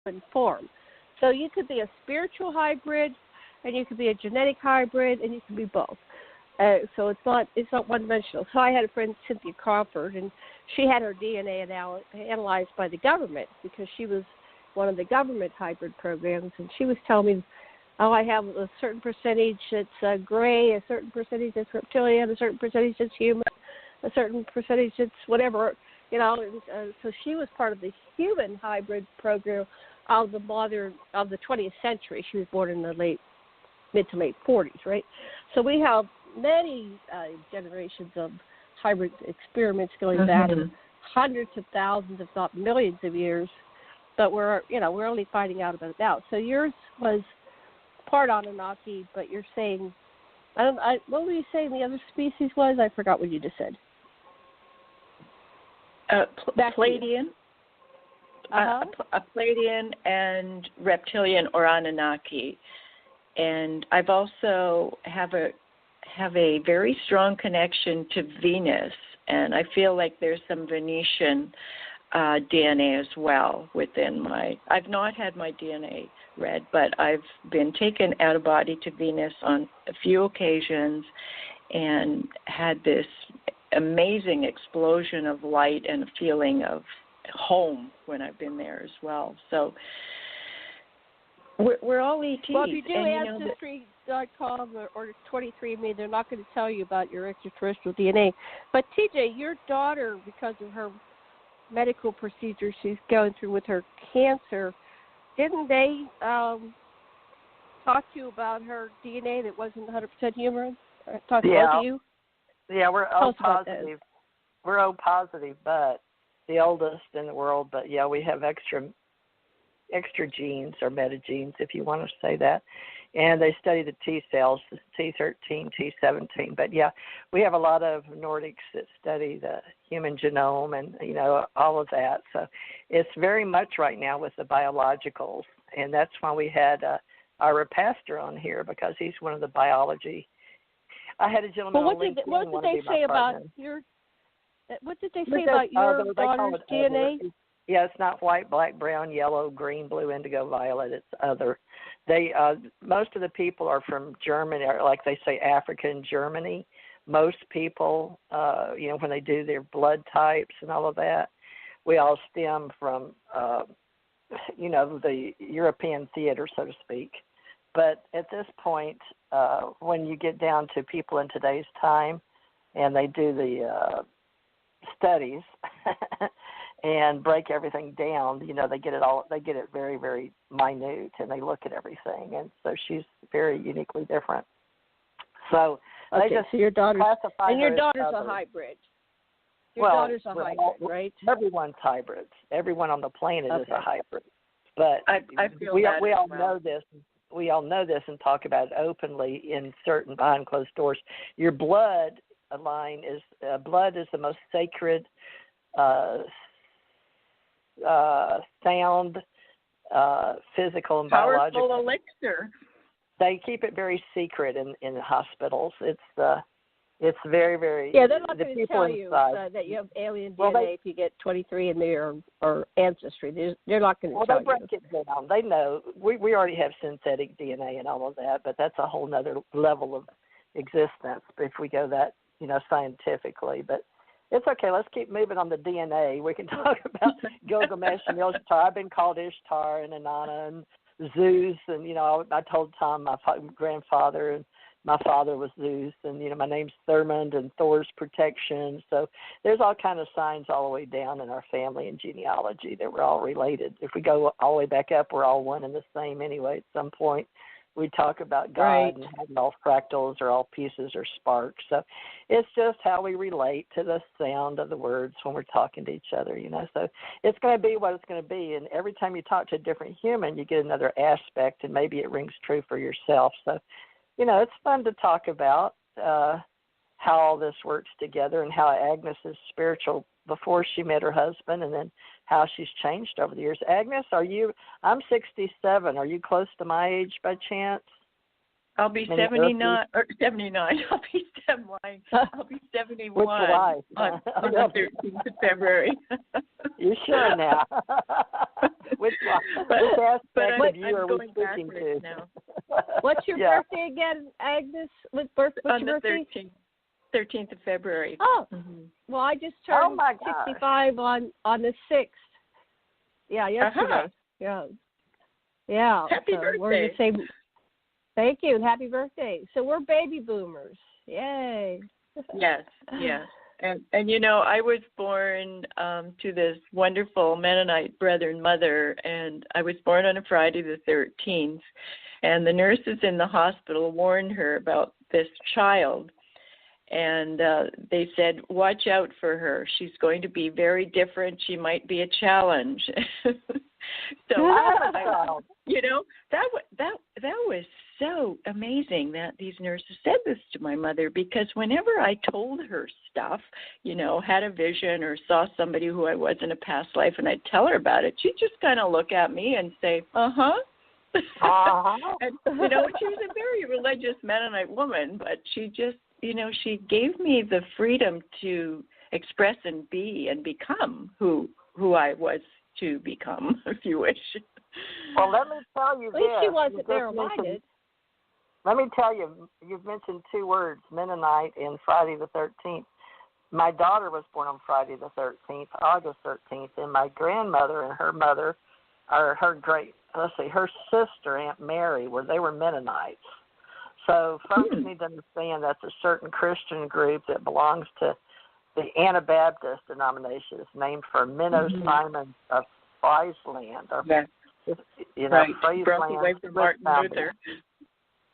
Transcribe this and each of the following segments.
human form. So you could be a spiritual hybrid, and you could be a genetic hybrid, and you can be both. So it's not one-dimensional. So I had a friend, Cynthia Crawford, and she had her DNA analyzed by the government because she was one of the government hybrid programs, and she was telling me, oh, I have a certain percentage that's gray, a certain percentage that's reptilian, a certain percentage that's human, a certain percentage that's whatever, And, so she was part of the human hybrid program of the 20th century. She was born in the mid to late 40s, right? So we have many generations of hybrid experiments going back hundreds of thousands, if not millions of years, but we're only finding out about it now. So yours was part Anunnaki, but you're saying, what were you saying the other species was? I forgot what you just said. Pleiadian. A Pleiadian and reptilian or Anunnaki. And I've also have a very strong connection to Venus, and I feel like there's some Venetian DNA as well within I've not had my DNA read, but I've been taken out of body to Venus on a few occasions and had this amazing explosion of light and a feeling of home when I've been there as well. So we're all ETs. Well, if you do Ancestry.com or 23andMe, they're not going to tell you about your extraterrestrial DNA. But TJ, your daughter, because of her medical procedure she's going through with her cancer, didn't they talk to you about her DNA that wasn't 100% human? Talk about you? Yeah, we're O positive. We're O positive, but the oldest in the world. But yeah, we have extra genes or metagenes, if you want to say that. And they study the T cells, T13, T17. But yeah, we have a lot of Nordics that study the human genome and, all of that. So it's very much right now with the biologicals. And that's why we had our pastor on here, because he's one of the biology. I had a gentleman on LinkedIn. What did they say about your daughter's DNA? Yeah, it's not white, black, brown, yellow, green, blue, indigo, violet. It's other. Most of the people are from Germany, or like they say, Africa and Germany. Most people, when they do their blood types and all of that, we all stem from, the European theater, so to speak. But at this point, when you get down to people in today's time, and they do the studies and break everything down, they get it very, very minute, and they look at everything. And so she's very uniquely different. So your daughter's classify and your daughter's a hybrid. Daughter's a hybrid, right? Everyone's hybrids. Everyone on the planet is a hybrid. But I feel we all know this. We all know this and talk about it openly in certain behind closed doors. Your blood line is the most sacred sound, physical and biological. Powerful elixir. They keep it very secret in the hospitals. It's very, very. Yeah, they're not going to tell inside. you that you have alien DNA if you get 23andMe or Ancestry. They're not going to tell you. Well, they break it down. They know. We already have synthetic DNA and all of that, but that's a whole other level of existence if we go that, scientifically. But it's okay. Let's keep moving on the DNA. We can talk about Gilgamesh and Ishtar. I've been called Ishtar and Inanna and Zeus, and I told Tom my grandfather and my father was Zeus, and my name's Thurmond and Thor's protection. So there's all kind of signs all the way down in our family and genealogy that we're all related. If we go all the way back up, we're all one and the same anyway. At some point, we talk about God right. and having all fractals or all pieces or sparks. So it's just how we relate to the sound of the words when we're talking to each other. So it's going to be what it's going to be. And every time you talk to a different human, you get another aspect, and maybe it rings true for yourself. So it's fun to talk about how all this works together and how Agnes is spiritual before she met her husband, and then how she's changed over the years. Agnes, I'm 67. Are you close to my age by chance? I'll be 79 or 79. I'll be 79. I'll be 71 on the 13th of February. You sure now? Which aspect of you are we speaking to? Now. What's your birthday again, Agnes? What's your birthday? 13th of February. Oh, well, I just turned 65 on the 6th. Yeah, yesterday. Yeah. Happy birthday. We're the same. Thank you, and happy birthday. So we're baby boomers. Yay. Yes. And I was born to this wonderful Mennonite brethren mother, and I was born on a Friday the 13th, and the nurses in the hospital warned her about this child, and they said, watch out for her. She's going to be very different. She might be a challenge. So, that was so amazing that these nurses said this to my mother, because whenever I told her stuff, had a vision or saw somebody who I was in a past life, and I'd tell her about it, she'd just kind of look at me and say, uh-huh. And, she was a very religious Mennonite woman, but she just, she gave me the freedom to express and be and become who I was to become, if you wish. Well, let me tell you this. At least she wasn't narrow-minded. Let me tell you, you've mentioned two words, Mennonite and Friday the 13th. My daughter was born on Friday the 13th, August 13th, and my grandmother and her mother, or her sister, Aunt Mary, they were Mennonites. So folks need to understand that's a certain Christian group that belongs to the Anabaptist denomination. It's named for Minnow Simon of Friesland. Right. Broke away from Martin Luther.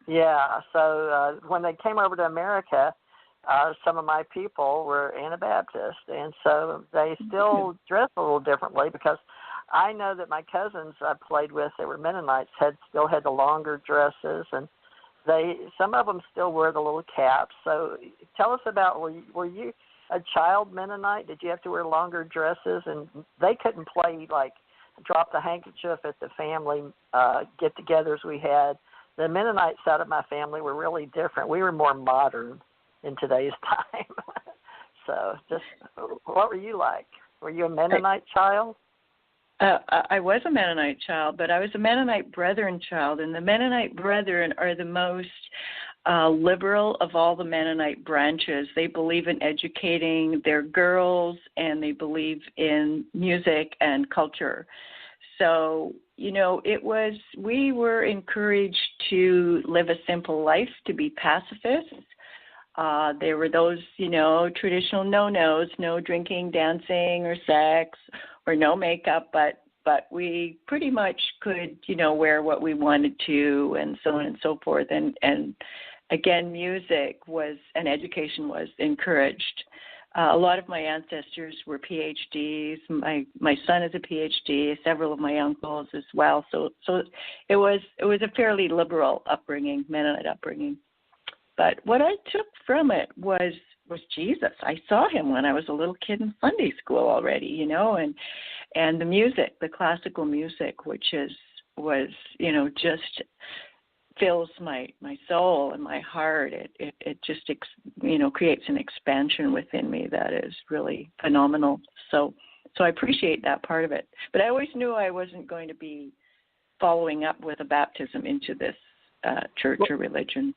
Yeah, so when they came over to America, some of my people were Anabaptist, and so they still dress a little differently, because I know that my cousins I played with that were Mennonites still had the longer dresses, and some of them still wear the little caps. So tell us about, were you a child Mennonite? Did you have to wear longer dresses? And they couldn't play like drop the handkerchief at the family get-togethers we had. The Mennonite side of my family were really different. We were more modern in today's time. So just what were you like? Were you a Mennonite child? I was a Mennonite child, but I was a Mennonite Brethren child, and the Mennonite Brethren are the most liberal of all the Mennonite branches. They believe in educating their girls, and they believe in music and culture. So, we were encouraged to live a simple life, to be pacifists. There were those, traditional no-nos, no drinking, dancing, or sex, or no makeup, but we pretty much could, wear what we wanted to, and so on and so forth. And again, music and education was encouraged. A lot of my ancestors were PhDs. My son is a PhD. Several of my uncles as well. So it was a fairly liberal upbringing, Mennonite upbringing. But what I took from it was Jesus. I saw him when I was a little kid in Sunday school already, and the music, the classical music, which was just fills my soul and my heart. It just creates an expansion within me that is really phenomenal. So I appreciate that part of it. But I always knew I wasn't going to be following up with a baptism into this church or religion.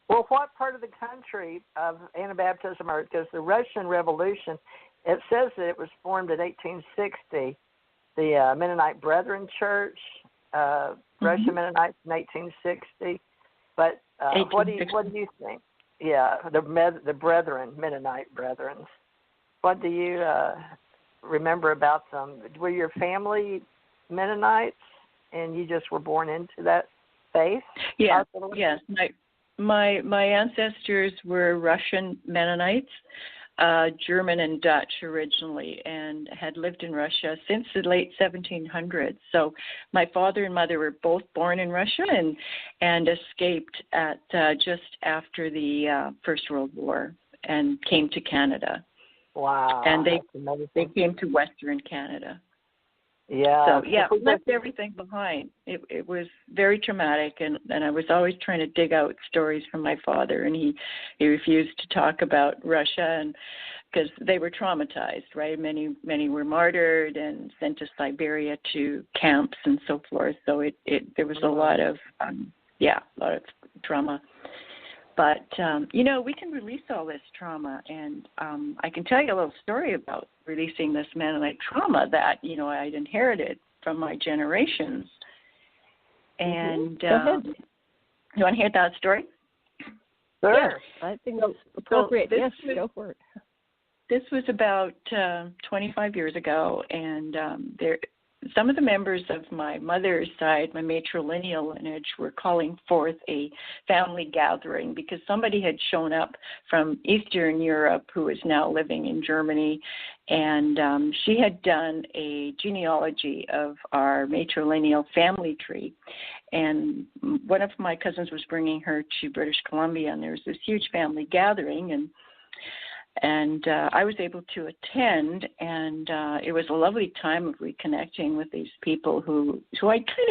Well, what part of the country of Anabaptism, because the Russian Revolution, it says that it was formed in 1860, the Mennonite Brethren Church, Russian Mennonites in 1860. But what do you think? Yeah, the Brethren, Mennonite Brethren. What do you remember about them? Were your family Mennonites, and you just were born into that faith? Yeah, yes. My ancestors were Russian Mennonites, German and Dutch originally, and had lived in Russia since the late 1700s. So my father and mother were both born in Russia and escaped at just after the First World War and came to Canada. Wow. And they came to Western Canada. Yeah. So, yeah, left everything behind. It was very traumatic, and I was always trying to dig out stories from my father, and he refused to talk about Russia, and because they were traumatized, right? Many were martyred and sent to Siberia to camps and so forth. So there was a lot of trauma. But, we can release all this trauma, and I can tell you a little story about releasing this Mennonite trauma that, I'd inherited from my generations. And Go ahead. You want to hear that story? Sure. Yes, I think it's appropriate. Yes, go for it. This was about 25 years ago, and some of the members of my mother's side, my matrilineal lineage, were calling forth a family gathering because somebody had shown up from Eastern Europe who is now living in Germany, and she had done a genealogy of our matrilineal family tree. And one of my cousins was bringing her to British Columbia, and there was this huge family gathering, and I was able to attend, and it was a lovely time of reconnecting with these people who I kind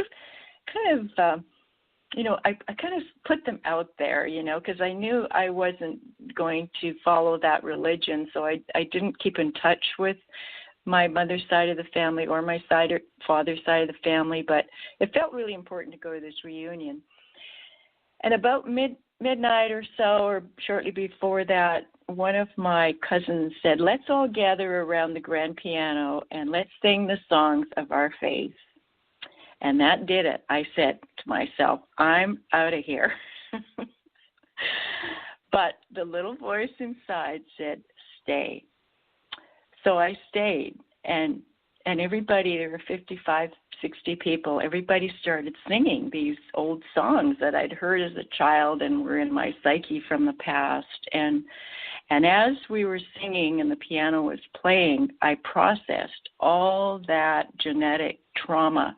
of put them out there, because I knew I wasn't going to follow that religion, so I didn't keep in touch with my mother's side of the family or my father's side of the family, but it felt really important to go to this reunion. And about midnight or so, or shortly before that, one of my cousins said, "Let's all gather around the grand piano and let's sing the songs of our faith." And that did it. I said to myself, I'm out of here. But the little voice inside said, stay. So I stayed, and everybody, there were 55, 60 people, everybody started singing these old songs that I'd heard as a child and were in my psyche from the past. And as we were singing and the piano was playing, I processed all that genetic trauma.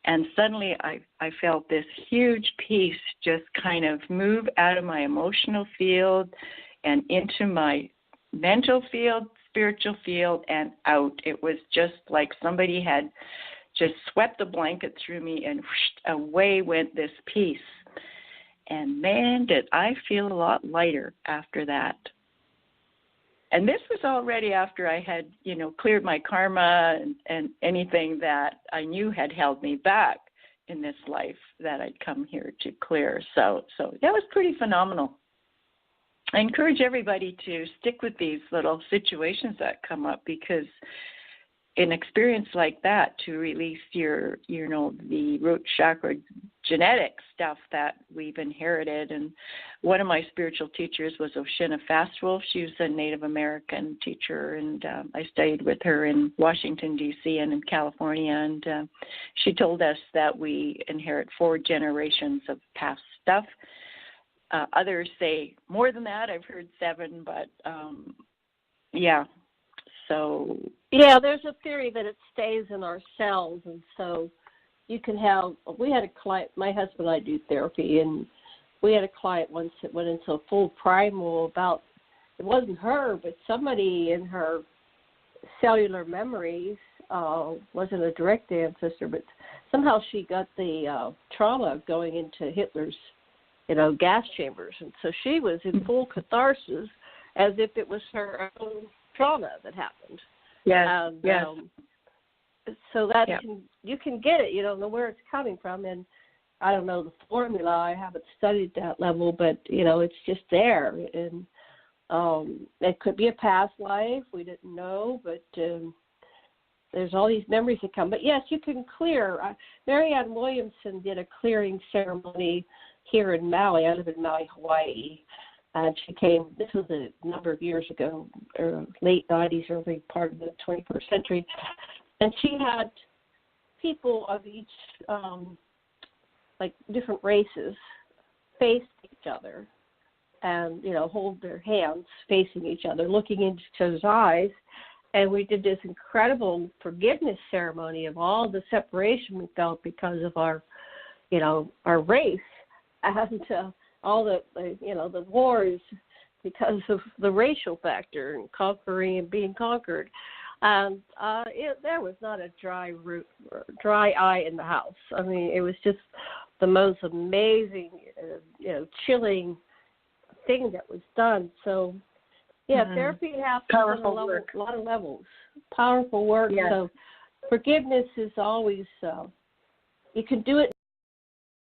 And suddenly I felt this huge peace just kind of move out of my emotional field and into my mental field, spiritual field, and out. It was just like somebody had just swept a blanket through me, and whoosh, away went this peace. And man, did I feel a lot lighter after that. And this was already after I had, cleared my karma and anything that I knew had held me back in this life that I'd come here to clear. So that was pretty phenomenal. I encourage everybody to stick with these little situations that come up, because an experience like that, to release the root chakra genetic stuff that we've inherited. And one of my spiritual teachers was Oshina Fastwolf. She was a Native American teacher, and I studied with her in Washington, D.C. and in California. And she told us that we inherit 4 generations of past stuff. Others say more than that. I've heard 7, but yeah. So yeah, there's a theory that it stays in our cells, and so you can have. We had a client. My husband and I do therapy, and we had a client once that went into a full primal about. It wasn't her, but somebody in her cellular memories wasn't a direct ancestor, but somehow she got the trauma going into Hitler's, gas chambers, and so she was in full catharsis, as if it was her own trauma that happened. Yes. Yes. So that you can get it. You don't know where it's coming from, and I don't know the formula. I haven't studied that level, but it's just there, and it could be a past life. We didn't know, but there's all these memories that come. But yes, you can clear. Marianne Williamson did a clearing ceremony here in Maui. I live in Maui, Hawaii. And she came, this was a number of years ago, late 90s, early part of the 21st century. And she had people of each, different races face each other and, hold their hands facing each other, looking into each other's eyes. And we did this incredible forgiveness ceremony of all the separation we felt because of our race. And all the wars because of the racial factor and conquering and being conquered. And there was not a dry eye in the house. I mean, it was just the most amazing, chilling thing that was done. So, therapy happens on a lot of levels. Powerful work. Yes. So, forgiveness is always, you can do it